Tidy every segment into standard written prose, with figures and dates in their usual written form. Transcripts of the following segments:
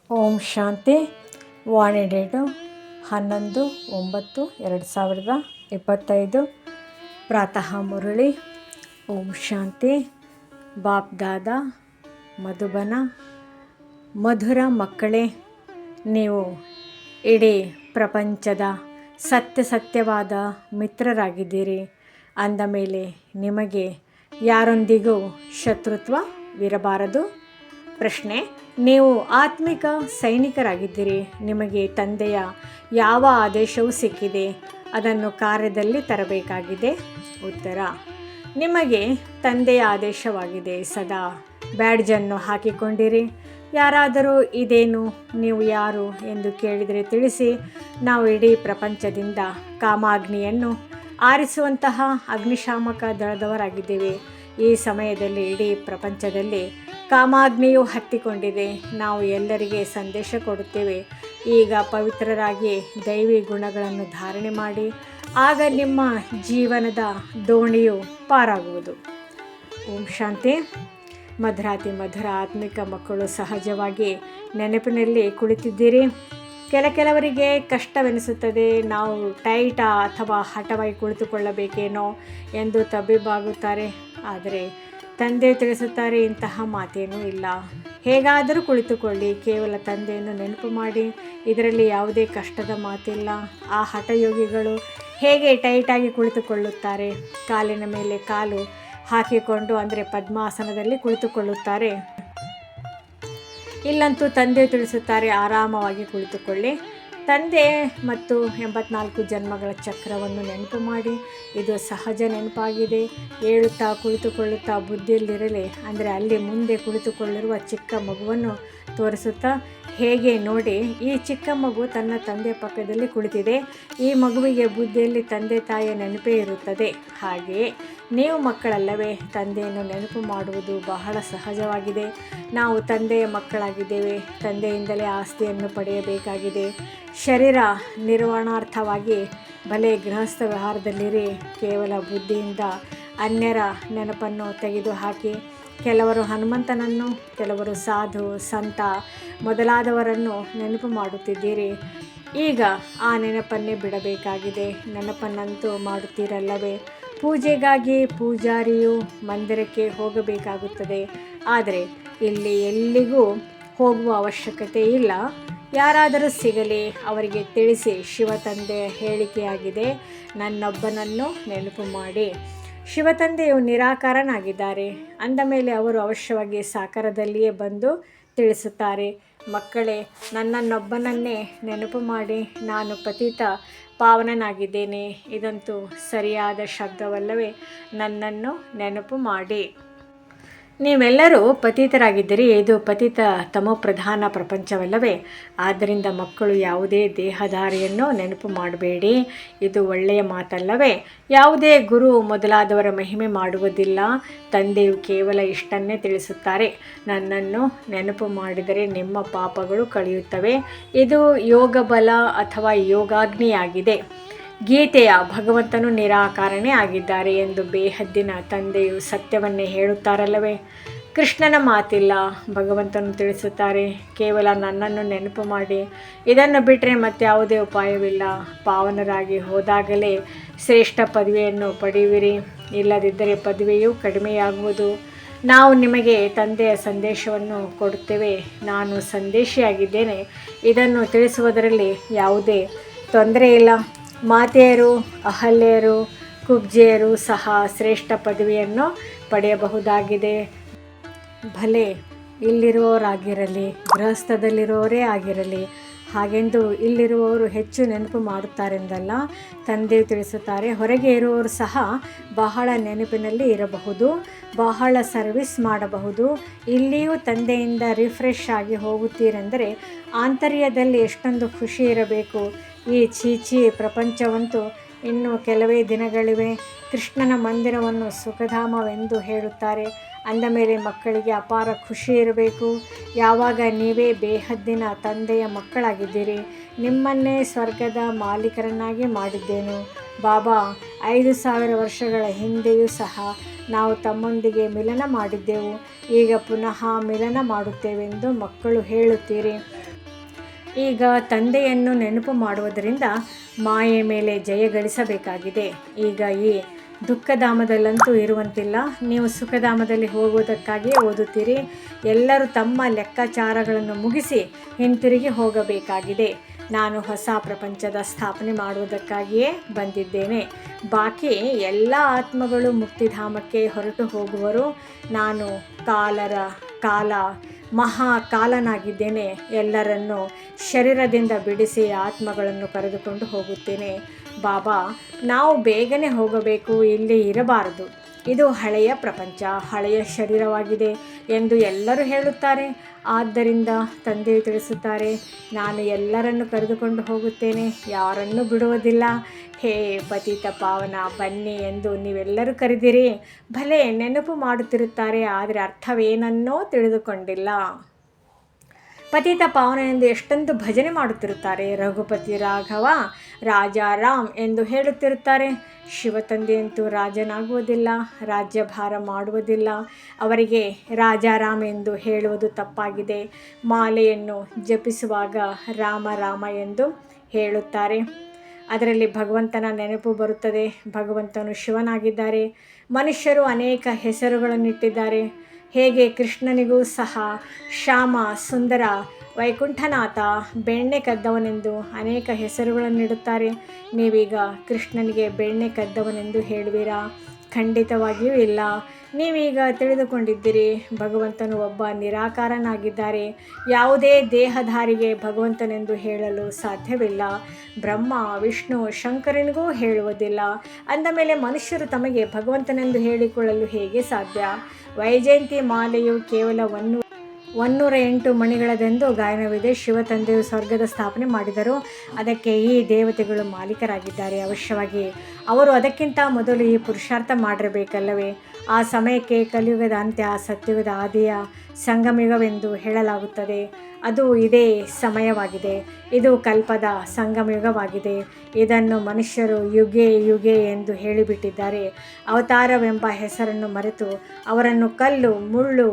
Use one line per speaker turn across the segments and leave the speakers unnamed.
ಓಂ ಶಾಂತಿ. ವಾಣಿ date 11/9/2025. ಪ್ರಾತಃ ಮುರಳಿ. ಓಂ ಶಾಂತಿ. ಬಾಪ್ ದಾದಾ ಮಧುಬನ. ಮಧುರ ಮಕ್ಕಳೇ, ನೀವು ಇಡೀ ಪ್ರಪಂಚದ ಸತ್ಯವಾದ ಮಿತ್ರರಾಗಿದ್ದೀರಿ. ಅಂದ ಮೇಲೆ ನಿಮಗೆ ಯಾರೊಂದಿಗೂ ಶತ್ರುತ್ವವಿರಬಾರದು. ಪ್ರಶ್ನೆ: ನೀವು ಆತ್ಮಿಕ ಸೈನಿಕರಾಗಿದ್ದೀರಿ. ನಿಮಗೆ ತಂದೆಯ ಯಾವ ಆದೇಶವೂ ಸಿಕ್ಕಿದೆ, ಅದನ್ನು ಕಾರ್ಯದಲ್ಲಿ ತರಬೇಕಾಗಿದೆ. ಉತ್ತರ: ನಿಮಗೆ ತಂದೆಯ ಆದೇಶವಾಗಿದೆ. ಸದಾ ಬ್ಯಾಡ್ಜನ್ನು ಹಾಕಿಕೊಂಡಿರಿ. ಯಾರಾದರೂ ಇದೇನು, ನೀವು ಯಾರು ಎಂದು ಕೇಳಿದರೆ ತಿಳಿಸಿ. ನಾವು ಇಡೀ ಪ್ರಪಂಚದಿಂದ ಕಾಮಾಗ್ನಿಯನ್ನು ಆರಿಸುವಂತಹ ಅಗ್ನಿಶಾಮಕ ದಳದವರಾಗಿದ್ದೇವೆ. ಈ ಸಮಯದಲ್ಲಿ ಇಡೀ ಪ್ರಪಂಚದಲ್ಲಿ ಕಾಮಾಗ್ನಿಯು ಹತ್ತಿಕೊಂಡಿದೆ. ನಾವು ಎಲ್ಲರಿಗೆ ಸಂದೇಶ ಕೊಡುತ್ತೇವೆ. ಈಗ ಪವಿತ್ರರಾಗಿ ದೈವಿ ಗುಣಗಳನ್ನು ಧಾರಣೆ ಮಾಡಿ, ಆಗ ನಿಮ್ಮ ಜೀವನದ ದೋಣಿಯು ಪಾರಾಗುವುದು. ಓಂ ಶಾಂತಿ. ಮಧುರಾತಿ ಮಧುರ ಆತ್ಮಿಕ ಮಕ್ಕಳು ಸಹಜವಾಗಿ ನೆನಪಿನಲ್ಲಿ ಕುಳಿತಿದ್ದೀರಿ. ಕೆಲವರಿಗೆ ಕಷ್ಟವೆನಿಸುತ್ತದೆ. ನಾವು ಟೈಟಾ ಅಥವಾ ಹಠವಾಗಿ ಕುಳಿತುಕೊಳ್ಳಬೇಕೇನೋ ಎಂದು ತಬ್ಬಿಬ್ಬಾಗುತ್ತಾರೆ. ಆದರೆ ತಂದೆ ತಿಳಿಸುತ್ತಾರೆ, ಇಂತಹ ಮಾತೇನೂ ಇಲ್ಲ. ಹೇಗಾದರೂ ಕುಳಿತುಕೊಳ್ಳಿ. ಕೇವಲ ತಂದೆಯನ್ನು ನೆನಪು ಮಾಡಿ. ಇದರಲ್ಲಿ ಯಾವುದೇ ಕಷ್ಟದ ಮಾತಿಲ್ಲ. ಆ ಹಠಯೋಗಿಗಳು ಹೇಗೆ ಟೈಟಾಗಿ ಕುಳಿತುಕೊಳ್ಳುತ್ತಾರೆ? ಕಾಲಿನ ಮೇಲೆ ಕಾಲು ಹಾಕಿಕೊಂಡು, ಅಂದರೆ ಪದ್ಮಾಸನದಲ್ಲಿ ಕುಳಿತುಕೊಳ್ಳುತ್ತಾರೆ. ಇಲ್ಲಂತೂ ತಂದೆ ತಿಳಿಸುತ್ತಾರೆ, ಆರಾಮವಾಗಿ ಕುಳಿತುಕೊಳ್ಳಿ. ತಂದೆ ಮತ್ತು 84 ಜನ್ಮಗಳ ಚಕ್ರವನ್ನು ನೆನಪು ಮಾಡಿ. ಇದು ಸಹಜ ನೆನಪಾಗಿದೆ. ಏಳುತ್ತಾ ಕುಳಿತುಕೊಳ್ಳುತ್ತಾ ಬುದ್ಧಿಯಲ್ಲಿರಲಿ. ಅಂದರೆ ಅಲ್ಲಿ ಮುಂದೆ ಕುಳಿತುಕೊಳ್ಳಿರುವ ಚಿಕ್ಕ ಮಗುವನ್ನು ತೋರಿಸುತ್ತಾ, ಹೇಗೆ ನೋಡಿ, ಈ ಚಿಕ್ಕ ಮಗು ತನ್ನ ತಂದೆ ಪಕ್ಕದಲ್ಲಿ ಕುಳಿತಿದೆ. ಈ ಮಗುವಿಗೆ ಬುದ್ಧಿಯಲ್ಲಿ ತಂದೆ ತಾಯಿಯ ನೆನಪೇ ಇರುತ್ತದೆ. ಹಾಗೆಯೇ ನೀವು ಮಕ್ಕಳಲ್ಲವೇ? ತಂದೆಯನ್ನು ನೆನಪು ಮಾಡುವುದು ಬಹಳ ಸಹಜವಾಗಿದೆ. ನಾವು ತಂದೆಯ ಮಕ್ಕಳಾಗಿದ್ದೇವೆ. ತಂದೆಯಿಂದಲೇ ಆಸ್ತಿಯನ್ನು ಪಡೆಯಬೇಕಾಗಿದೆ. ಶರೀರ ನಿರ್ವಹಣಾರ್ಥವಾಗಿ ಭಲೆ ಗೃಹಸ್ಥ ವ್ಯವಹಾರದಲ್ಲಿರಿ. ಕೇವಲ ಬುದ್ಧಿಯಿಂದ ಅನ್ಯರ ನೆನಪನ್ನು ತೆಗೆದುಹಾಕಿ. ಕೆಲವರು ಹನುಮಂತನನ್ನು, ಕೆಲವರು ಸಾಧು ಸಂತ ಮೊದಲಾದವರನ್ನು ನೆನಪು ಮಾಡುತ್ತಿದ್ದೀರಿ. ಈಗ ಆ ನೆನಪನ್ನೇ ಬಿಡಬೇಕಾಗಿದೆ. ನೆನಪನ್ನಂತೂ ಮಾಡುತ್ತೀರಲ್ಲವೇ? ಪೂಜೆಗಾಗಿ ಪೂಜಾರಿಯು ಮಂದಿರಕ್ಕೆ ಹೋಗಬೇಕಾಗುತ್ತದೆ. ಆದರೆ ಇಲ್ಲಿ ಎಲ್ಲಿಗೂ ಹೋಗುವ ಅವಶ್ಯಕತೆ ಇಲ್ಲ. ಯಾರಾದರೂ ಸಿಗಲಿ, ಅವರಿಗೆ ತಿಳಿಸಿ, ಶಿವತಂದೆಯ ಹೇಳಿಕೆಯಾಗಿದೆ, ನನ್ನೊಬ್ಬನನ್ನು ನೆನಪು ಮಾಡಿ. ಶಿವತಂದೆಯು ನಿರಾಕಾರನಾಗಿದ್ದಾರೆ. ಅಂದ ಮೇಲೆ ಅವರು ಅವಶ್ಯವಾಗಿ ಸಾಕಾರದಲ್ಲಿಯೇ ಬಂದು ತಿಳಿಸುತ್ತಾರೆ, ಮಕ್ಕಳೇ, ನನ್ನನ್ನೊಬ್ಬನನ್ನೇ ನೆನಪು ಮಾಡಿ. ನಾನು ಪತಿತ ಪಾವನನಾಗಿದ್ದೇನೆ. ಇದಂತೂ ಸರಿಯಾದ ಶಬ್ದವಲ್ಲವೇ? ನನ್ನನ್ನು ನೆನಪು ಮಾಡಿ. ನೀವೆಲ್ಲರೂ ಪತಿತರಾಗಿದ್ದೀರಿ. ಇದು ಪತಿತ ತಮೋಪ್ರಧಾನ ಪ್ರಪಂಚವಲ್ಲವೇ? ಆದ್ದರಿಂದ ಮಕ್ಕಳು, ಯಾವುದೇ ದೇಹಧಾರಿಯನ್ನು ನೆನಪು ಮಾಡಬೇಡಿ. ಇದು ಒಳ್ಳೆಯ ಮಾತಲ್ಲವೇ? ಯಾವುದೇ ಗುರು ಮೊದಲಾದವರ ಮಹಿಮೆ ಮಾಡುವುದಿಲ್ಲ. ತಂದೆಯು ಕೇವಲ ಇಷ್ಟನ್ನೇ ತಿಳಿಸುತ್ತಾರೆ, ನನ್ನನ್ನು ನೆನಪು ಮಾಡಿದರೆ ನಿಮ್ಮ ಪಾಪಗಳು ಕಳೆಯುತ್ತವೆ. ಇದು ಯೋಗ ಬಲ ಅಥವಾ ಯೋಗಾಗ್ನಿಯಾಗಿದೆ. ಗೀತೆಯ ಭಗವಂತನು ನಿರಾಕಾರನೇ ಆಗಿದ್ದಾರೆ ಎಂದು ಬೇಹದ್ದಿನ ತಂದೆಯು ಸತ್ಯವನ್ನೇ ಹೇಳುತ್ತಾರಲ್ಲವೇ? ಕೃಷ್ಣನ ಮಾತಿಲ್ಲ. ಭಗವಂತನು ತಿಳಿಸುತ್ತಾರೆ, ಕೇವಲ ನನ್ನನ್ನು ನೆನಪು ಮಾಡಿ. ಇದನ್ನು ಬಿಟ್ಟರೆ ಮತ್ಯಾವುದೇ ಉಪಾಯವಿಲ್ಲ. ಪಾವನರಾಗಿ ಹೋದಾಗಲೇ ಶ್ರೇಷ್ಠ ಪದವಿಯನ್ನು ಪಡೆಯುವಿರಿ. ಇಲ್ಲದಿದ್ದರೆ ಪದವಿಯು ಕಡಿಮೆಯಾಗುವುದು. ನಾವು ನಿಮಗೆ ತಂದೆಯ ಸಂದೇಶವನ್ನು ಕೊಡುತ್ತೇವೆ. ನಾನು ಸಂದೇಶಿಯಾಗಿದ್ದೇನೆ. ಇದನ್ನು ತಿಳಿಸುವುದರಲ್ಲಿ ಯಾವುದೇ ತೊಂದರೆ ಇಲ್ಲ. ಮಾತೆಯರು, ಅಹಲ್ಯರು, ಕುಬ್ಜೆಯರು ಸಹ ಶ್ರೇಷ್ಠ ಪದವಿಯನ್ನು ಪಡೆಯಬಹುದಾಗಿದೆ. ಭಲೆ ಇಲ್ಲಿರುವವರಾಗಿರಲಿ, ಗೃಹಸ್ಥದಲ್ಲಿರುವವರೇ ಆಗಿರಲಿ. ಹಾಗೆಂದು ಇಲ್ಲಿರುವವರು ಹೆಚ್ಚು ನೆನಪು ಮಾಡುತ್ತಾರೆಂದಲ್ಲ. ತಂದೆಯು ತಿಳಿಸುತ್ತಾರೆ, ಹೊರಗೆ ಇರುವವರು ಸಹ ಬಹಳ ನೆನಪಿನಲ್ಲಿ ಇರಬಹುದು, ಬಹಳ ಸರ್ವಿಸ್ ಮಾಡಬಹುದು. ಇಲ್ಲಿಯೂ ತಂದೆಯಿಂದ ರಿಫ್ರೆಶ್ ಆಗಿ ಹೋಗುತ್ತೀರೆಂದರೆ ಆಂತರ್ಯದಲ್ಲಿ ಎಷ್ಟೊಂದು ಖುಷಿ ಇರಬೇಕು. ಈ ಚೀಚಿ ಪ್ರಪಂಚವಂತೂ ಇನ್ನು ಕೆಲವೇ ದಿನಗಳಿವೆ. ಕೃಷ್ಣನ ಮಂದಿರವನ್ನು ಸುಖಧಾಮವೆಂದು ಹೇಳುತ್ತಾರೆ. ಅಂದ ಮೇಲೆ ಮಕ್ಕಳಿಗೆ ಅಪಾರ ಖುಷಿ ಇರಬೇಕು. ಯಾವಾಗ ನೀವೇ ಬೇಹದ್ದಿನ ತಂದೆಯ ಮಕ್ಕಳಾಗಿದ್ದೀರಿ. ನಿಮ್ಮನ್ನೇ ಸ್ವರ್ಗದ ಮಾಲೀಕರನ್ನಾಗಿ ಮಾಡಿದ್ದೇನು. ಬಾಬಾ 5000 ವರ್ಷಗಳ ಹಿಂದೆಯೂ ಸಹ ನಾವು ತಮ್ಮೊಂದಿಗೆ ಮಿಲನ ಮಾಡಿದ್ದೆವು. ಈಗ ಪುನಃ ಮಿಲನ ಮಾಡುತ್ತೇವೆಂದು ಮಕ್ಕಳು ಹೇಳುತ್ತೀರಿ. ಈಗ ತಂದೆಯನ್ನು ನೆನಪು ಮಾಡುವುದರಿಂದ ಮಾಯೆ ಮೇಲೆ ಜಯ ಗಳಿಸಬೇಕಾಗಿದೆ. ಈಗ ಈ ದುಃಖಧಾಮದಲ್ಲಂತೂ ಇರುವಂತಿಲ್ಲ. ನೀವು ಸುಖಧಾಮದಲ್ಲಿ ಹೋಗುವುದಕ್ಕಾಗಿಯೇ ಓದುತ್ತೀರಿ. ಎಲ್ಲರೂ ತಮ್ಮ ಲೆಕ್ಕಾಚಾರಗಳನ್ನು ಮುಗಿಸಿ ಹಿಂತಿರುಗಿ ಹೋಗಬೇಕಾಗಿದೆ. ನಾನು ಹೊಸ ಪ್ರಪಂಚದ ಸ್ಥಾಪನೆ ಮಾಡುವುದಕ್ಕಾಗಿಯೇ ಬಂದಿದ್ದೇನೆ. ಬಾಕಿ ಎಲ್ಲ ಆತ್ಮಗಳು ಮುಕ್ತಿಧಾಮಕ್ಕೆ ಹೊರಟು ಹೋಗುವರು. ನಾನು ಕಾಲ ಮಹಾಕಾಲನಾಗಿದ್ದೇನೆ. ಎಲ್ಲರನ್ನು ಶರೀರದಿಂದ ಬಿಡಿಸಿ ಆತ್ಮಗಳನ್ನು ಕರೆದುಕೊಂಡು ಹೋಗುತ್ತೇನೆ. ಬಾಬಾ, ನಾವು ಬೇಗನೆ ಹೋಗಬೇಕು, ಇಲ್ಲಿ ಇರಬಾರದು. ಇದು ಹಳೆಯ ಪ್ರಪಂಚ, ಹಳೆಯ ಶರೀರವಾಗಿದೆ ಎಂದು ಎಲ್ಲರೂ ಹೇಳುತ್ತಾರೆ. ಆದ್ದರಿಂದ ತಂದೆಯು ತಿಳಿಸುತ್ತಾರೆ, ನಾನು ಎಲ್ಲರನ್ನು ಕರೆದುಕೊಂಡು ಹೋಗುತ್ತೇನೆ, ಯಾರನ್ನೂ ಬಿಡುವುದಿಲ್ಲ. ಹೇ ಪತಿತ ಪಾವನ, ಬನ್ನಿ ಎಂದು ನೀವೆಲ್ಲರೂ ಕರೆದಿರಿ. ಭಲೆ ನೆನಪು ಮಾಡುತ್ತಿರುತ್ತಾರೆ, ಆದರೆ ಅರ್ಥವೇನನ್ನೋ ತಿಳಿದುಕೊಂಡಿಲ್ಲ. ಪತಿತ ಪಾವನ ಎಂದು ಎಷ್ಟೊಂದು ಭಜನೆ ಮಾಡುತ್ತಿರುತ್ತಾರೆ. ರಘುಪತಿ ರಾಘವ, ರಾಜಾರಾಮ್ ಎಂದು ಹೇಳುತ್ತಿರುತ್ತಾರೆ. ಶಿವತಂದೆಯಂತೂ ರಾಜನಾಗುವುದಿಲ್ಲ, ರಾಜ್ಯಭಾರ ಮಾಡುವುದಿಲ್ಲ. ಅವರಿಗೆ ರಾಜಾರಾಮ್ ಎಂದು ಹೇಳುವುದು ತಪ್ಪಾಗಿದೆ. ಮಾಲೆಯನ್ನು ಜಪಿಸುವಾಗ ರಾಮ ರಾಮ ಎಂದು ಹೇಳುತ್ತಾರೆ. ಅದರಲ್ಲಿ ಭಗವಂತನ ನೆನಪು ಬರುತ್ತದೆ. ಭಗವಂತನು ಶಿವನಾಗಿದ್ದಾರೆ. ಮನುಷ್ಯರು ಅನೇಕ ಹೆಸರುಗಳನ್ನಿಟ್ಟಿದ್ದಾರೆ. ಹೇಗೆ ಕೃಷ್ಣನಿಗೂ ಸಹ ಶ್ಯಾಮ, ಸುಂದರ, ವೈಕುಂಠನಾಥ, ಬೆಣ್ಣೆ ಕದ್ದವನೆಂದು ಅನೇಕ ಹೆಸರುಗಳನ್ನಿಡುತ್ತಾರೆ. ನೀವೀಗ ಕೃಷ್ಣನಿಗೆ ಬೆಣ್ಣೆ ಕದ್ದವನೆಂದು ಹೇಳುವಿರಾ? ಖಂಡಿತವಾಗಿಯೂ ಇಲ್ಲ. ನೀವೀಗ ತಿಳಿದುಕೊಂಡಿದ್ದೀರಿ, ಭಗವಂತನು ಒಬ್ಬ ನಿರಾಕಾರನಾಗಿದ್ದಾರೆ. ಯಾವುದೇ ದೇಹಧಾರಿಗೆ ಭಗವಂತನೆಂದು ಹೇಳಲು ಸಾಧ್ಯವಿಲ್ಲ. ಬ್ರಹ್ಮ, ವಿಷ್ಣು, ಶಂಕರನಿಗೂ ಹೇಳುವುದಿಲ್ಲ. ಅಂದ ಮೇಲೆ ಮನುಷ್ಯರು ತಮಗೆ ಭಗವಂತನೆಂದು ಹೇಳಿಕೊಳ್ಳಲು ಹೇಗೆ ಸಾಧ್ಯ? ವೈಜಯಂತಿ ಮಾಲೆಯು ಕೇವಲ 108 ಮಣಿಗಳದೆಂದು ಗಾಯನವಿದೆ. ಶಿವತಂದೆಯು ಸ್ವರ್ಗದ ಸ್ಥಾಪನೆ ಮಾಡಿದರು. ಅದಕ್ಕೆ ಈ ದೇವತೆಗಳು ಮಾಲೀಕರಾಗಿದ್ದಾರೆ. ಅವಶ್ಯವಾಗಿ ಅವರು ಅದಕ್ಕಿಂತ ಮೊದಲು ಈ ಪುರುಷಾರ್ಥ ಮಾಡಿರಬೇಕಲ್ಲವೇ? ಆ ಸಮಯಕ್ಕೆ ಕಲಿಯುಗದ ಅಂತ್ಯ, ಸತ್ಯುಗದ ಆದಿಯ ಸಂಗಮಯುಗವೆಂದು ಹೇಳಲಾಗುತ್ತದೆ. ಅದು ಇದೇ ಸಮಯವಾಗಿದೆ. ಇದು ಕಲ್ಪದ ಸಂಗಮಯುಗವಾಗಿದೆ. ಇದನ್ನು ಮನುಷ್ಯರು ಯುಗೆ ಯುಗೆ ಎಂದು ಹೇಳಿಬಿಟ್ಟಿದ್ದಾರೆ. ಅವತಾರವೆಂಬ ಹೆಸರನ್ನು ಮರೆತು ಅವರನ್ನು ಕಲ್ಲು, ಮುಳ್ಳು,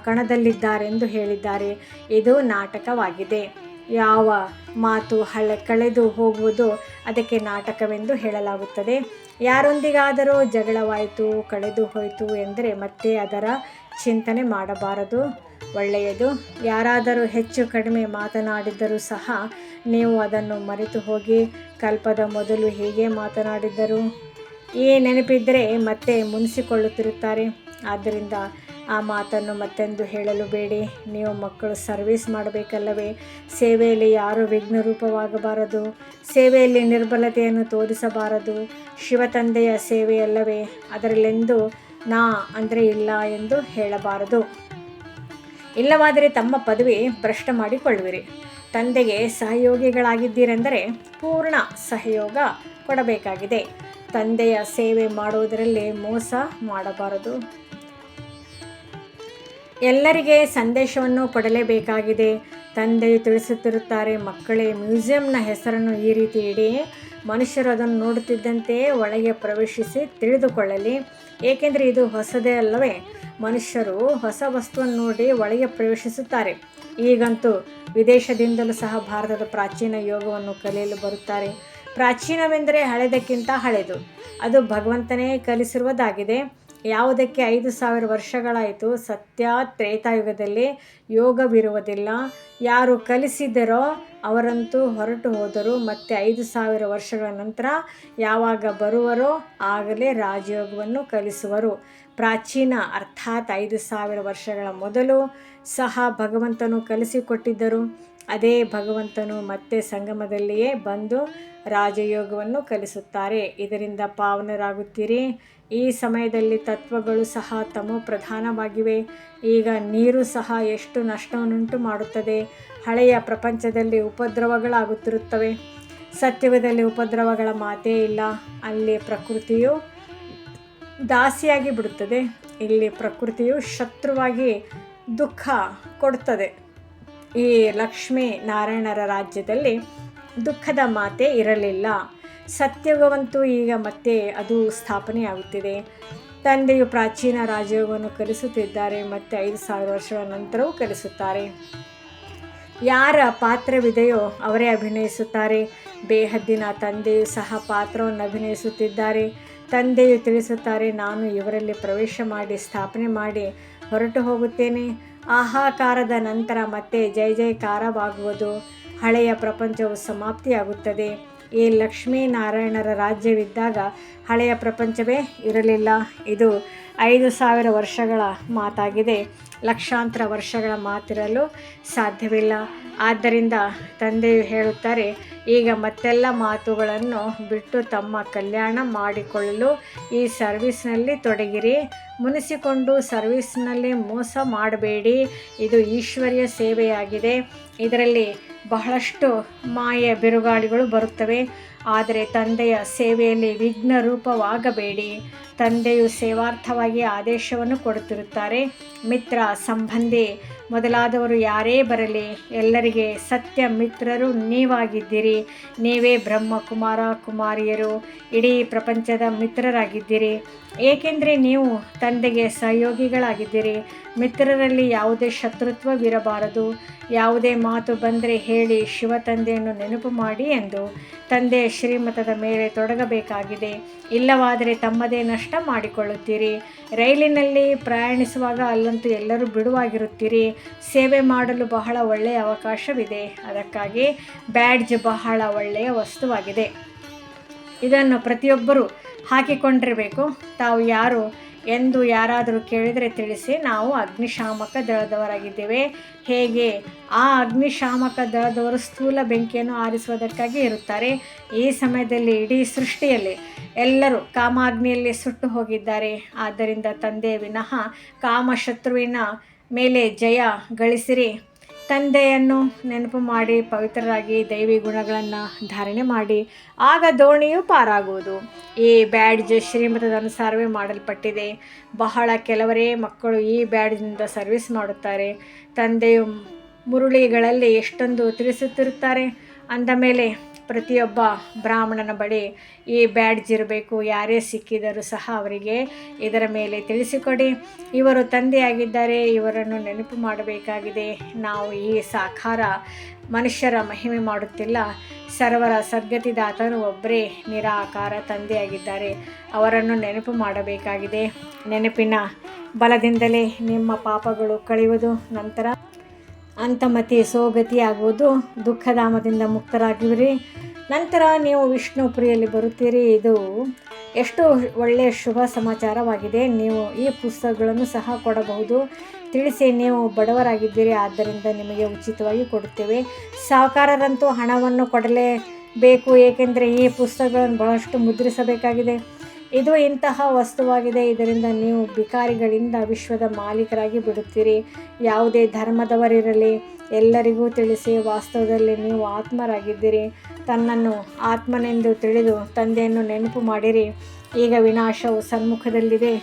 ಕಣದಲ್ಲಿದ್ದಾರೆಂದು ಹೇಳಿದ್ದಾರೆ. ಇದು ನಾಟಕವಾಗಿದೆ. ಯಾವ ಮಾತು ಕಳೆದು ಹೋಗುವುದು ಅದಕ್ಕೆ ನಾಟಕವೆಂದು ಹೇಳಲಾಗುತ್ತದೆ. ಯಾರೊಂದಿಗಾದರೂ ಜಗಳವಾಯಿತು, ಕಳೆದು ಹೋಯಿತು ಎಂದರೆ ಮತ್ತೆ ಅದರ ಚಿಂತನೆ ಮಾಡಬಾರದು. ಒಳ್ಳೆಯದು. ಯಾರಾದರೂ ಹೆಚ್ಚು ಕಡಿಮೆ ಮಾತನಾಡಿದ್ದರೂ ಸಹ ನೀವು ಅದನ್ನು ಮರೆತು ಹೋಗಿ ಕಲ್ಪದ ಮೊದಲು ಹೇಗೆ ಮಾತನಾಡಿದ್ದರು ಈ ನೆನಪಿದ್ದರೆ ಮತ್ತೆ ಮುನಿಸಿಕೊಳ್ಳುತ್ತಿರುತ್ತಾರೆ. ಆದ್ದರಿಂದ ಆ ಮಾತನ್ನು ಮತ್ತೆಂದು ಹೇಳಲು ಬೇಡಿ. ನೀವು ಮಕ್ಕಳು ಸರ್ವಿಸ್ ಮಾಡಬೇಕಲ್ಲವೇ? ಸೇವೆಯಲ್ಲಿ ಯಾರೂ ವಿಘ್ನರೂಪವಾಗಬಾರದು. ಸೇವೆಯಲ್ಲಿ ನಿರ್ಬಲತೆಯನ್ನು ತೋರಿಸಬಾರದು. ಶಿವತಂದೆಯ ಸೇವೆಯಲ್ಲವೇ? ಅದರಲ್ಲೆಂದು ನಾ ಅಂದರೆ ಇಲ್ಲ ಎಂದು ಹೇಳಬಾರದು. ಇಲ್ಲವಾದರೆ ತಮ್ಮ ಪದವಿ ಭ್ರಷ್ಟ ಮಾಡಿಕೊಳ್ಳುವಿರಿ. ತಂದೆಗೆ ಸಹಯೋಗಿಗಳಾಗಿದ್ದೀರೆಂದರೆ ಪೂರ್ಣ ಸಹಯೋಗ ಕೊಡಬೇಕಾಗಿದೆ. ತಂದೆಯ ಸೇವೆ ಮಾಡುವುದರಲ್ಲಿ ಮೋಸ ಮಾಡಬಾರದು. ಎಲ್ಲರಿಗೆ ಸಂದೇಶವನ್ನು ಕೊಡಲೇಬೇಕಾಗಿದೆ. ತಂದೆಯು ತಿಳಿಸುತ್ತಿರುತ್ತಾರೆ, ಮಕ್ಕಳೇ, ಮ್ಯೂಸಿಯಂನ ಹೆಸರನ್ನು ಈ ರೀತಿ ಇಡಿ. ಮನುಷ್ಯರು ಅದನ್ನು ನೋಡುತ್ತಿದ್ದಂತೆ ಒಳಗೆ ಪ್ರವೇಶಿಸಿ ತಿಳಿದುಕೊಳ್ಳಲಿ. ಏಕೆಂದರೆ ಇದು ಹೊಸದೇ ಅಲ್ಲವೇ? ಮನುಷ್ಯರು ಹೊಸ ವಸ್ತುವನ್ನು ನೋಡಿ ಒಳಗೆ ಪ್ರವೇಶಿಸುತ್ತಾರೆ. ಈಗಂತೂ ವಿದೇಶದಿಂದಲೂ ಸಹ ಭಾರತದ ಪ್ರಾಚೀನ ಯೋಗವನ್ನು ಕಲಿಯಲು ಬರುತ್ತಾರೆ. ಪ್ರಾಚೀನವೆಂದರೆ ಹಳೆದಕ್ಕಿಂತ ಹಳೆಯದು. ಅದು ಭಗವಂತನೇ ಕಲಿಸಿರುವುದಾಗಿದೆ. ಯಾವುದಕ್ಕೆ 5000 ವರ್ಷಗಳಾಯಿತು. ಸತ್ಯ ತ್ರೇತಾಯುಗದಲ್ಲಿ ಯೋಗವಿರುವುದಿಲ್ಲ. ಯಾರು ಕಲಿಸಿದರೋ ಅವರಂತೂ ಹೊರಟು ಹೋದರು. ಮತ್ತು 5000 ವರ್ಷಗಳ ನಂತರ ಯಾವಾಗ ಬರುವರೋ ಆಗಲೇ ರಾಜಯೋಗವನ್ನು ಕಲಿಸುವರು. ಪ್ರಾಚೀನ ಅರ್ಥಾತ್ 5000 ವರ್ಷಗಳ ಮೊದಲು ಸಹ ಭಗವಂತನು ಕಲಿಸಿಕೊಟ್ಟಿದ್ದರು. ಅದೇ ಭಗವಂತನು ಮತ್ತೆ ಸಂಗಮದಲ್ಲಿಯೇ ಬಂದು ರಾಜಯೋಗವನ್ನು ಕಲಿಸುತ್ತಾರೆ. ಇದರಿಂದ ಪಾವನರಾಗುತ್ತೀರಿ. ಈ ಸಮಯದಲ್ಲಿ ತತ್ವಗಳು ಸಹ ತಮೋ ಪ್ರಧಾನವಾಗಿವೆ. ಈಗ ನೀರು ಸಹ ಎಷ್ಟು ನಷ್ಟವನ್ನುಂಟು ಮಾಡುತ್ತದೆ. ಹಳೆಯ ಪ್ರಪಂಚದಲ್ಲಿ ಉಪದ್ರವಗಳಾಗುತ್ತಿರುತ್ತವೆ. ಸತ್ಯುಗದಲ್ಲಿ ಉಪದ್ರವಗಳ ಮಾತೇ ಇಲ್ಲ. ಅಲ್ಲಿ ಪ್ರಕೃತಿಯು ದಾಸಿಯಾಗಿ ಬಿಡುತ್ತದೆ. ಇಲ್ಲಿ ಪ್ರಕೃತಿಯು ಶತ್ರುವಾಗಿ ದುಃಖ ಕೊಡುತ್ತದೆ. ಈ ಲಕ್ಷ್ಮೀ ನಾರಾಯಣರ ರಾಜ್ಯದಲ್ಲಿ ದುಃಖದ ಮಾತೇ ಇರಲಿಲ್ಲ. ಸತ್ಯಯುಗವಂತೂ ಈಗ ಮತ್ತೆ ಅದು ಸ್ಥಾಪನೆಯಾಗುತ್ತಿದೆ. ತಂದೆಯು ಪ್ರಾಚೀನ ರಾಜಯೋಗವನ್ನು ಕಲಿಸುತ್ತಿದ್ದಾರೆ. ಮತ್ತು 5000 ವರ್ಷಗಳ ನಂತರವೂ ಕಲಿಸುತ್ತಾರೆ. ಯಾರ ಪಾತ್ರವಿದೆಯೋ ಅವರೇ ಅಭಿನಯಿಸುತ್ತಾರೆ. ಬೇಹದ್ದಿನ ತಂದೆಯು ಸಹ ಪಾತ್ರವನ್ನು ಅಭಿನಯಿಸುತ್ತಿದ್ದಾರೆ. ತಂದೆಯು ತಿಳಿಸುತ್ತಾರೆ, ನಾನು ಇವರಲ್ಲಿ ಪ್ರವೇಶ ಮಾಡಿ ಸ್ಥಾಪನೆ ಮಾಡಿ ಹೊರಟು ಹೋಗುತ್ತೇನೆ. ಹಾಹಾಕಾರದ ನಂತರ ಮತ್ತೆ ಜಯ ಜಯಕಾರವಾಗುವುದು. ಹಳೆಯ ಪ್ರಪಂಚವು ಸಮಾಪ್ತಿಯಾಗುತ್ತದೆ. ಈ ಲಕ್ಷ್ಮೀನಾರಾಯಣರ ರಾಜ್ಯವಿದ್ದಾಗ ಹಳೆಯ ಪ್ರಪಂಚವೇ ಇರಲಿಲ್ಲ. ಇದು 5000 ವರ್ಷಗಳ ಮಾತಾಗಿದೆ. ಲಕ್ಷಾಂತರ ವರ್ಷಗಳ ಮಾತಿರಲು ಸಾಧ್ಯವಿಲ್ಲ. ಆದ್ದರಿಂದ ತಂದೆಯು ಹೇಳುತ್ತಾರೆ, ಈಗ ಮತ್ತೆಲ್ಲ ಮಾತುಗಳನ್ನು ಬಿಟ್ಟು ತಮ್ಮ ಕಲ್ಯಾಣ ಮಾಡಿಕೊಳ್ಳಲು ಈ ಸರ್ವಿಸ್ನಲ್ಲಿ ತೊಡಗಿರಿ. ಮುನಿಸಿಕೊಂಡು ಸರ್ವಿಸ್ನಲ್ಲಿ ಮೋಸ ಮಾಡಬೇಡಿ. ಇದು ಈಶ್ವರ್ಯ ಸೇವೆಯಾಗಿದೆ. ಇದರಲ್ಲಿ ಬಹಳಷ್ಟು ಮಾಯೆಯ ಬಿರುಗಾಳಿಗಳು ಬರುತ್ತವೆ. ಆದರೆ ತಂದೆಯ ಸೇವೆಯಲ್ಲಿ ವಿಘ್ನ ರೂಪವಾಗಬೇಡಿ. ತಂದೆಯು ಸೇವಾರ್ಥವಾಗಿ ಆದೇಶವನ್ನು ಕೊಡುತ್ತಿರುತ್ತಾರೆ. ಮಿತ್ರ, ಸಂಬಂಧಿ ಮೊದಲಾದವರು ಯಾರೇ ಬರಲಿ, ಎಲ್ಲರಿಗೆ ಸತ್ಯ ಮಿತ್ರರು ನೀವಾಗಿದ್ದೀರಿ. ನೀವೇ ಬ್ರಹ್ಮ ಕುಮಾರ ಕುಮಾರಿಯರು, ಇಡೀ ಪ್ರಪಂಚದ ಮಿತ್ರರಾಗಿದ್ದೀರಿ. ಏಕೆಂದರೆ ನೀವು ತಂದೆಗೆ ಸಹಯೋಗಿಗಳಾಗಿದ್ದೀರಿ. ಮಿತ್ರರಲ್ಲಿ ಯಾವುದೇ ಶತ್ರುತ್ವವಿರಬಾರದು. ಯಾವುದೇ ಮಾತು ಬಂದರೆ ಹೇಳಿ, ಶಿವ ತಂದೆಯನ್ನು ನೆನಪು ಮಾಡಿ ಎಂದು. ತಂದೆಯ ಶ್ರೀಮತದ ಮೇಲೆ ತೊಡಗಬೇಕಾಗಿದೆ. ಇಲ್ಲವಾದರೆ ತಮ್ಮದೇ ನಷ್ಟ ಮಾಡಿಕೊಳ್ಳುತ್ತೀರಿ. ರೈಲಿನಲ್ಲಿ ಪ್ರಯಾಣಿಸುವಾಗ ಅಲ್ಲಂತೂ ಎಲ್ಲರೂ ಬಿಡುವಾಗಿರುತ್ತೀರಿ. ಸೇವೆ ಮಾಡಲು ಬಹಳ ಒಳ್ಳೆಯ ಅವಕಾಶವಿದೆ. ಅದಕ್ಕಾಗಿ ಬ್ಯಾಡ್ಜ್ ಬಹಳ ಒಳ್ಳೆಯ ವಸ್ತುವಾಗಿದೆ. ಇದನ್ನು ಪ್ರತಿಯೊಬ್ಬರೂ ಹಾಕಿಕೊಂಡಿರಬೇಕು. ತಾವು ಯಾರು ಎಂದು ಯಾರಾದರೂ ಕೇಳಿದರೆ ತಿಳಿಸಿ, ನಾವು ಅಗ್ನಿಶಾಮಕ ದಳದವರಾಗಿದ್ದೇವೆ. ಹೇಗೆ? ಆ ಅಗ್ನಿಶಾಮಕ ದಳದವರು ಸ್ಥೂಲ ಬೆಂಕಿಯನ್ನು ಆರಿಸುವುದಕ್ಕಾಗಿ ಇರುತ್ತಾರೆ. ಈ ಸಮಯದಲ್ಲಿ ಇಡೀ ಸೃಷ್ಟಿಯಲ್ಲಿ ಎಲ್ಲರೂ ಕಾಮಾಗ್ನಿಯಲ್ಲಿ ಸುಟ್ಟು ಹೋಗಿದ್ದಾರೆ. ಆದ್ದರಿಂದ ತಂದೆ ವಿನಃ ಕಾಮಶತ್ರುವಿನ ಮೇಲೆ ಜಯ ಗಳಿಸಿರಿ. ತಂದೆಯನ್ನು ನೆನಪು ಮಾಡಿ ಪವಿತ್ರರಾಗಿ ದೈವಿ ಗುಣಗಳನ್ನು ಧಾರಣೆ ಮಾಡಿ. ಆಗ ದೋಣಿಯು ಪಾರಾಗುವುದು. ಈ ಬ್ಯಾಡ್ಜ್ ಶ್ರೀಮತದ ಅನುಸಾರವೇ ಮಾಡಲ್ಪಟ್ಟಿದೆ. ಬಹಳ ಕೆಲವರೇ ಮಕ್ಕಳು ಈ ಬ್ಯಾಡ್ಜ್ನಿಂದ ಸರ್ವಿಸ್ ಮಾಡುತ್ತಾರೆ. ತಂದೆಯು ಮುರುಳಿಗಳಲ್ಲಿ ಎಷ್ಟೊಂದು ತಿಳಿಸುತ್ತಿರುತ್ತಾರೆ. ಅಂದ ಮೇಲೆ ಪ್ರತಿಯೊಬ್ಬ ಬ್ರಾಹ್ಮಣನ ಬಳಿ ಈ ಬ್ಯಾಡ್ಜ್ ಇರಬೇಕು. ಯಾರೇ ಸಿಕ್ಕಿದರೂ ಸಹ ಅವರಿಗೆ ಇದರ ಮೇಲೆ ತಿಳಿಸಿಕೊಡಿ. ಇವರು ತಂದೆಯಾಗಿದ್ದಾರೆ, ಇವರನ್ನು ನೆನಪು ಮಾಡಬೇಕಾಗಿದೆ. ನಾವು ಈ ಸಾಕಾರ ಮನುಷ್ಯರ ಮಹಿಮೆ ಮಾಡುತ್ತಿಲ್ಲ. ಸರ್ವರ ಸದ್ಗತಿದಾತನು ಒಬ್ಬರೇ ನಿರಾಕಾರ ತಂದೆಯಾಗಿದ್ದಾರೆ. ಅವರನ್ನು ನೆನಪು ಮಾಡಬೇಕಾಗಿದೆ. ನೆನಪಿನ ಬಲದಿಂದಲೇ ನಿಮ್ಮ ಪಾಪಗಳು ಕಳೆಯುವುದು. ನಂತರ ಅಂತಮತಿ ಸೋಗತಿಯಾಗುವುದು. ದುಃಖಧಾಮದಿಂದ ಮುಕ್ತರಾಗುವಿರಿ. ನಂತರ ನೀವು ವಿಷ್ಣುಪುರಿಯಲ್ಲಿ ಬರುತ್ತೀರಿ. ಇದು ಎಷ್ಟು ಒಳ್ಳೆಯ ಶುಭ ಸಮಾಚಾರವಾಗಿದೆ. ನೀವು ಈ ಪುಸ್ತಕಗಳನ್ನು ಸಹ ಕೊಡಬಹುದು. ತಿಳಿಸಿ, ನೀವು ಬಡವರಾಗಿದ್ದೀರಿ, ಆದ್ದರಿಂದ ನಿಮಗೆ ಉಚಿತವಾಗಿ ಕೊಡುತ್ತೇವೆ. ಸಾಹುಕಾರರಂತೂ ಹಣವನ್ನು ಕೊಡಲೇಬೇಕು, ಏಕೆಂದರೆ ಈ ಪುಸ್ತಕಗಳನ್ನು ಬಹಳಷ್ಟು ಮುದ್ರಿಸಬೇಕಾಗಿದೆ. ಇದು ಇಂತಹ ವಸ್ತುವಾಗಿದೆ. ಇದರಿಂದ ನೀವು ಭಿಕಾರಿಗಳಿಂದ ವಿಶ್ವದ ಮಾಲೀಕರಾಗಿ ಬಿಡುತ್ತೀರಿ. ಯಾವುದೇ ಧರ್ಮದವರಿರಲಿ, ಎಲ್ಲರಿಗೂ ತಿಳಿಸಿ, ವಾಸ್ತವದಲ್ಲಿ ನೀವು ಆತ್ಮರಾಗಿದ್ದೀರಿ. ತನ್ನನ್ನು ಆತ್ಮನೆಂದು ತಿಳಿದು ತಂದೆಯನ್ನು ನೆನಪು ಮಾಡಿರಿ. ಈಗ ವಿನಾಶವು ಸನ್ಮುಖದಲ್ಲಿದೆ.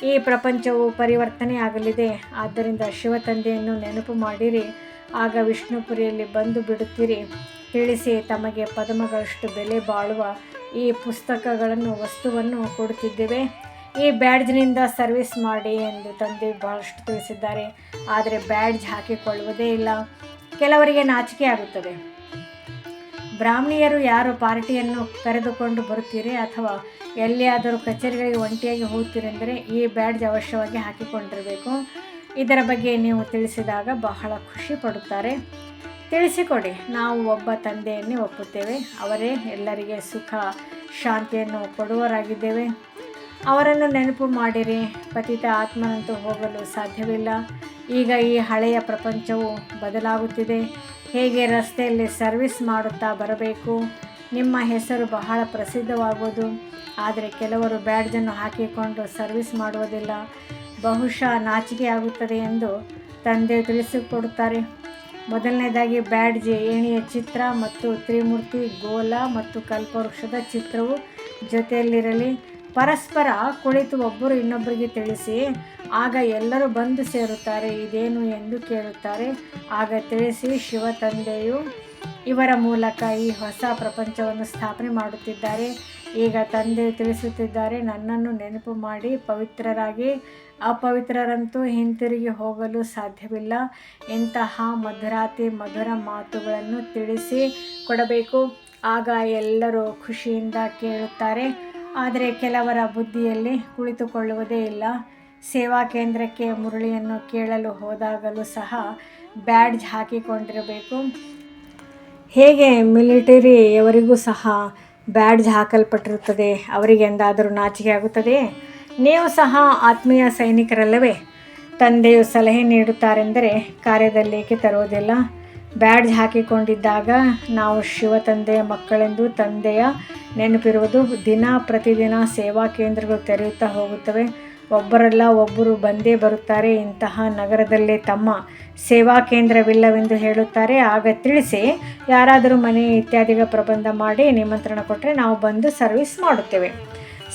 ಈ ಪ್ರಪಂಚವು ಪರಿವರ್ತನೆಯಾಗಲಿದೆ. ಆದ್ದರಿಂದ ಶಿವ ತಂದೆಯನ್ನು ನೆನಪು ಮಾಡಿರಿ. ಆಗ ವಿಷ್ಣುಪುರಿಯಲ್ಲಿ ಬಂದು ಬಿಡುತ್ತೀರಿ. ತಿಳಿಸಿ, ತಮಗೆ ಪದಮಗಳಷ್ಟು ಬೆಲೆ ಬಾಳುವ ಈ ಪುಸ್ತಕಗಳನ್ನು ವಸ್ತುವನ್ನು ಕೊಡುತ್ತಿದ್ದೇವೆ. ಈ ಬ್ಯಾಡ್ಜ್ನಿಂದ ಸರ್ವಿಸ್ ಮಾಡಿ ಎಂದು ತಂದೆ ಬಹಳಷ್ಟು ತಿಳಿಸಿದ್ದಾರೆ. ಆದರೆ ಬ್ಯಾಡ್ಜ್ ಹಾಕಿಕೊಳ್ಳುವುದೇ ಇಲ್ಲ. ಕೆಲವರಿಗೆ ನಾಚಿಕೆ ಆಗುತ್ತದೆ. ಬ್ರಾಹ್ಮಣಿಯರು ಯಾರು ಪಾರ್ಟಿಯನ್ನು ಕರೆದುಕೊಂಡು ಬರುತ್ತೀರಿ ಅಥವಾ ಎಲ್ಲಿಯಾದರೂ ಕಚೇರಿಗಳಿಗೆ ಒಂಟಿಯಾಗಿ ಹೋಗ್ತೀರೆಂದರೆ ಈ ಬ್ಯಾಡ್ಜ್ ಅವಶ್ಯವಾಗಿ ಹಾಕಿಕೊಂಡಿರಬೇಕು. ಇದರ ಬಗ್ಗೆ ನೀವು ತಿಳಿಸಿದಾಗ ಬಹಳ ಖುಷಿ ಪಡುತ್ತಾರೆ. ತಿಳಿಸಿಕೊಡಿ. ನಾವು ಒಬ್ಬ ತಂದೆಯನ್ನೇ ಒಪ್ಪುತ್ತೇವೆ. ಅವರೇ ಎಲ್ಲರಿಗೆ ಸುಖ ಶಾಂತಿಯನ್ನು ಕೊಡುವವರಾಗಿದ್ದೇವೆ. ಅವರನ್ನು ನೆನಪು ಮಾಡಿರಿ. ಪತಿತ ಆತ್ಮನಂತೂ ಹೋಗಲು ಸಾಧ್ಯವಿಲ್ಲ. ಈಗ ಈ ಹಳೆಯ ಪ್ರಪಂಚವು ಬದಲಾಗುತ್ತಿದೆ. ಹೇಗೆ ರಸ್ತೆಯಲ್ಲಿ ಸರ್ವಿಸ್ ಮಾಡುತ್ತಾ ಬರಬೇಕು. ನಿಮ್ಮ ಹೆಸರು ಬಹಳ ಪ್ರಸಿದ್ಧವಾಗುವುದು. ಆದರೆ ಕೆಲವರು ಬ್ಯಾಡ್ಜನ್ನು ಹಾಕಿಕೊಂಡು ಸರ್ವಿಸ್ ಮಾಡುವುದಿಲ್ಲ. ಬಹುಶಃ ನಾಚಿಕೆಯಾಗುತ್ತದೆ ಎಂದು ತಂದೆ ತಿಳಿಸಿಕೊಡುತ್ತಾರೆ. ಮೊದಲನೇದಾಗಿ ಬ್ಯಾಡ್ಜ್ ಏಣಿಯ ಚಿತ್ರ ಮತ್ತು ತ್ರಿಮೂರ್ತಿ, ಗೋಲ ಮತ್ತು ಕಲ್ಪವೃಕ್ಷದ ಚಿತ್ರವು ಜೊತೆಯಲ್ಲಿರಲಿ. ಪರಸ್ಪರ ಕುಳಿತು ಒಬ್ಬರು ಇನ್ನೊಬ್ಬರಿಗೆ ತಿಳಿಸಿ. ಆಗ ಎಲ್ಲರೂ ಬಂದು ಸೇರುತ್ತಾರೆ. ಇದೇನು ಎಂದು ಕೇಳುತ್ತಾರೆ. ಆಗ ತಿಳಿಸಿ, ಶಿವ ತಂದೆಯು ಇವರ ಮೂಲಕ ಈ ಹೊಸ ಪ್ರಪಂಚವನ್ನು ಸ್ಥಾಪನೆ ಮಾಡುತ್ತಿದ್ದಾರೆ. ಈಗ ತಂದೆ ತಿಳಿಸುತ್ತಿದ್ದಾರೆ, ನನ್ನನ್ನು ನೆನಪು ಮಾಡಿ ಪವಿತ್ರರಾಗಿ, ಅಪವಿತ್ರರಂತೂ ಹಿಂತಿರುಗಿ ಹೋಗಲು ಸಾಧ್ಯವಿಲ್ಲ. ಇಂತಹ ಮಧುರಾತಿ ಮಧುರ ಮಾತುಗಳನ್ನು ತಿಳಿಸಿ ಕೊಡಬೇಕು. ಆಗ ಎಲ್ಲರೂ ಖುಷಿಯಿಂದ ಕೇಳುತ್ತಾರೆ. ಆದರೆ ಕೆಲವರ ಬುದ್ಧಿಯಲ್ಲಿ ಕುಳಿತುಕೊಳ್ಳುವುದೇ ಇಲ್ಲ. ಸೇವಾ ಕೇಂದ್ರಕ್ಕೆ ಮುರಳಿಯನ್ನು ಕೇಳಲು ಹೋದಾಗಲೂ ಸಹ ಬ್ಯಾಡ್ಜ್ ಹಾಕಿಕೊಂಡಿರಬೇಕು. ಹೇಗೆ ಮಿಲಿಟರಿಯವರಿಗೂ ಸಹ ಬ್ಯಾಡ್ಜ್ ಹಾಕಲ್ಪಟ್ಟಿರುತ್ತದೆ, ಅವರಿಗೆ ಎಂದಾದರೂ ನಾಚಿಕೆ ಆಗುತ್ತದೆ? ನೀವು ಸಹ ಆತ್ಮೀಯ ಸೈನಿಕರಲ್ಲವೇ? ತಂದೆಯು ಸಲಹೆ ನೀಡುತ್ತಾರೆಂದರೆ ಕಾರ್ಯದಲ್ಲೇಕೆ ತರುವುದಿಲ್ಲ? ಬ್ಯಾಡ್ಜ್ ಹಾಕಿಕೊಂಡಿದ್ದಾಗ ನಾವು ಶಿವ ತಂದೆಯ ಮಕ್ಕಳೆಂದು ತಂದೆಯ ನೆನಪಿರುವುದು. ದಿನ ಪ್ರತಿದಿನ ಸೇವಾ ಕೇಂದ್ರಗಳು ತೆರೆಯುತ್ತಾ ಹೋಗುತ್ತವೆ. ಒಬ್ಬರಲ್ಲ ಒಬ್ಬರು ಬಂದೇ ಬರುತ್ತಾರೆ. ಇಂತಹ ನಗರದಲ್ಲಿ ತಮ್ಮ ಸೇವಾ ಕೇಂದ್ರವಿಲ್ಲವೆಂದು ಹೇಳುತ್ತಾರೆ. ಆಗ ತಿಳಿಸಿ, ಯಾರಾದರೂ ಮನೆ ಇತ್ಯಾದಿಗಳ ಪ್ರಬಂಧ ಮಾಡಿ ನಿಮಂತ್ರಣ ಕೊಟ್ಟರೆ ನಾವು ಬಂದು ಸರ್ವಿಸ್ ಮಾಡುತ್ತೇವೆ.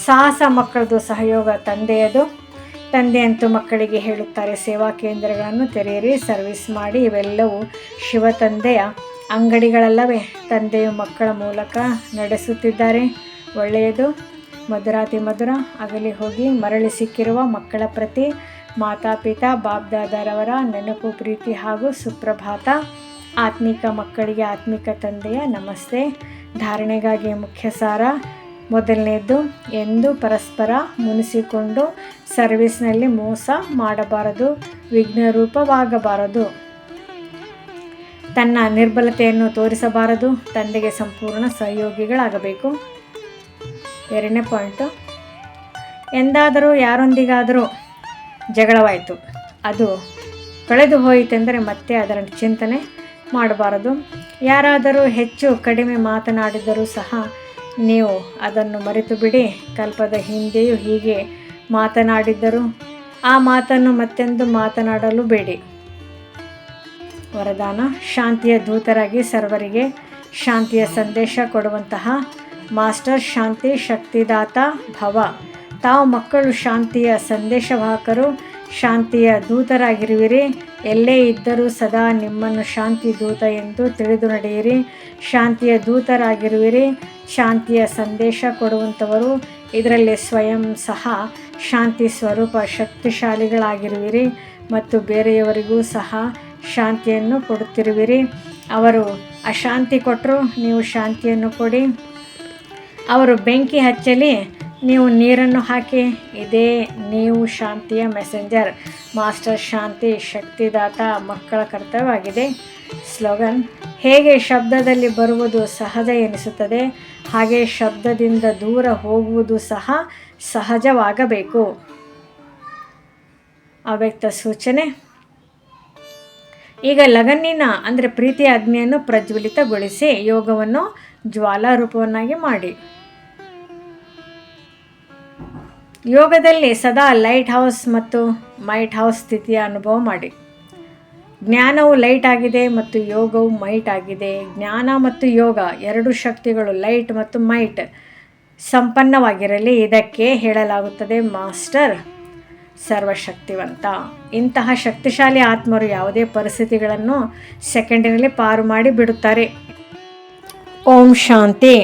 ಸಾಹಸ ಮಕ್ಕಳದು, ಸಹಯೋಗ ತಂದೆಯದು. ತಂದೆಯಂತೂ ಮಕ್ಕಳಿಗೆ ಹೇಳುತ್ತಾರೆ, ಸೇವಾ ಕೇಂದ್ರಗಳನ್ನು ತೆರೆಯಿರಿ, ಸರ್ವಿಸ್ ಮಾಡಿ. ಇವೆಲ್ಲವೂ ಶಿವ ತಂದೆಯ ಅಂಗಡಿಗಳಲ್ಲವೇ? ತಂದೆಯು ಮಕ್ಕಳ ಮೂಲಕ ನಡೆಸುತ್ತಿದ್ದಾರೆ. ಒಳ್ಳೆಯದು. ಮಧುರಾತಿ ಮಧುರ. ಅಗಲಿ ಹೋಗಿ ಮರಳಿ ಸಿಕ್ಕಿರುವ ಮಕ್ಕಳ ಪ್ರತಿ ಮಾತಾಪಿತಾ ಬಾಬ್ದಾದರವರ ನೆನಪು, ಪ್ರೀತಿ ಹಾಗೂ ಸುಪ್ರಭಾತ. ಆತ್ಮಿಕ ಮಕ್ಕಳಿಗೆ ಆತ್ಮಿಕ ತಂದೆಯ ನಮಸ್ತೆ. ಧಾರಣೆಗಾಗಿ ಮುಖ್ಯ ಸಾರ. ಮೊದಲನೇದು, ಎಂದು ಪರಸ್ಪರ ಮುನಿಸಿಕೊಂಡು ಸರ್ವಿಸ್ನಲ್ಲಿ ಮೋಸ ಮಾಡಬಾರದು, ವಿಘ್ನರೂಪವಾಗಬಾರದು, ತನ್ನ ನಿರ್ಬಲತೆಯನ್ನು ತೋರಿಸಬಾರದು, ತಂದೆಗೆ ಸಂಪೂರ್ಣ ಸಹಯೋಗಿಗಳಾಗಬೇಕು. ಎರಡನೇ ಪಾಯಿಂಟು, ಎಂದಾದರೂ ಯಾರೊಂದಿಗಾದರೂ ಜಗಳವಾಯಿತು, ಅದು ಕಳೆದು ಹೋಯಿತೆಂದರೆ ಮತ್ತೆ ಅದರ ಚಿಂತನೆ ಮಾಡಬಾರದು. ಯಾರಾದರೂ ಹೆಚ್ಚು ಕಡಿಮೆ ಮಾತನಾಡಿದರೂ ಸಹ ನೀವು ಅದನ್ನು ಮರೆತು ಬಿಡಿ. ಕಲ್ಪದ ಹಿಂದೆಯೂ ಹೀಗೆ ಮಾತನಾಡಿದ್ದರು, ಆ ಮಾತನ್ನು ಮತ್ತೆಂದು ಮಾತನಾಡಲು ಬೇಡಿ. ವರದಾನ: ಶಾಂತಿಯ ದೂತರಾಗಿ ಸರ್ವರಿಗೆ ಶಾಂತಿಯ ಸಂದೇಶ ಕೊಡುವಂತಹ ಮಾಸ್ಟರ್ ಶಾಂತಿ ಶಕ್ತಿದಾತ ಭವ. ತಾವು ಮಕ್ಕಳು ಶಾಂತಿಯ ಸಂದೇಶವಾಹಕರು, ಶಾಂತಿಯ ದೂತರಾಗಿರುವಿರಿ. ಎಲ್ಲೇ ಇದ್ದರೂ ಸದಾ ನಿಮ್ಮನ್ನು ಶಾಂತಿ ದೂತ ಎಂದು ತಿಳಿದು ನಡೆಯಿರಿ. ಶಾಂತಿಯ ದೂತರಾಗಿರುವಿರಿ, ಶಾಂತಿಯ ಸಂದೇಶ ಕೊಡುವಂಥವರು. ಇದರಲ್ಲಿ ಸ್ವಯಂ ಸಹ ಶಾಂತಿ ಸ್ವರೂಪ ಶಕ್ತಿಶಾಲಿಗಳಾಗಿರುವಿರಿ ಮತ್ತು ಬೇರೆಯವರಿಗೂ ಸಹ ಶಾಂತಿಯನ್ನು ಕೊಡುತ್ತಿರುವಿರಿ. ಅವರು ಅಶಾಂತಿ ಕೊಟ್ಟರು, ನೀವು ಶಾಂತಿಯನ್ನು ಕೊಡಿ. ಅವರು ಬೆಂಕಿ ಹಚ್ಚಲಿ, ನೀವು ನೀರನ್ನು ಹಾಕಿ. ಇದೇ ನೀವು ಶಾಂತಿಯ ಮೆಸೆಂಜರ್. ಮಾಸ್ಟರ್ ಶಾಂತಿ ಶಕ್ತಿದಾತ ಮಕ್ಕಳ ಕರ್ತವ್ಯವಾಗಿದೆ. ಸ್ಲೋಗನ್: ಹೇಗೆ ಶಬ್ದದಲ್ಲಿ ಬರುವುದು ಸಹಜ ಎನಿಸುತ್ತದೆ, ಹಾಗೆ ಶಬ್ದದಿಂದ ದೂರ ಹೋಗುವುದು ಸಹ ಸಹಜವಾಗಬೇಕು. ಅವ್ಯಕ್ತ ಸೂಚನೆ: ಈಗ ಲಗನ್ನಿನ ಅಂದರೆ ಪ್ರೀತಿಯ ಅಗ್ನಿಯನ್ನು ಪ್ರಜ್ವಲಿತಗೊಳಿಸಿ ಯೋಗವನ್ನು ಜ್ವಾಲಾರೂಪವನ್ನಾಗಿ ಮಾಡಿ. ಯೋಗದಲ್ಲಿ ಸದಾ ಲೈಟ್ ಹೌಸ್ ಮತ್ತು ಮೈಟ್ ಹೌಸ್ ಸ್ಥಿತಿಯ ಅನುಭವ ಮಾಡಿ. ಜ್ಞಾನವು ಲೈಟ್ ಆಗಿದೆ ಮತ್ತು ಯೋಗವು ಮೈಟ್ ಆಗಿದೆ. ಜ್ಞಾನ ಮತ್ತು ಯೋಗ ಎರಡು ಶಕ್ತಿಗಳು ಲೈಟ್ ಮತ್ತು ಮೈಟ್ ಸಂಪನ್ನವಾಗಿರಲಿ. ಇದಕ್ಕೆ ಹೇಳಲಾಗುತ್ತದೆ ಮಾಸ್ಟರ್ ಸರ್ವಶಕ್ತಿವಂತ. ಇಂತಹ ಶಕ್ತಿಶಾಲಿ ಆತ್ಮರು ಯಾವುದೇ ಪರಿಸ್ಥಿತಿಗಳನ್ನು ಸೆಕೆಂಡಿನಲ್ಲಿ ಪಾರು ಮಾಡಿ ಬಿಡುತ್ತಾರೆ. ಓಂ ಶಾಂತಿ.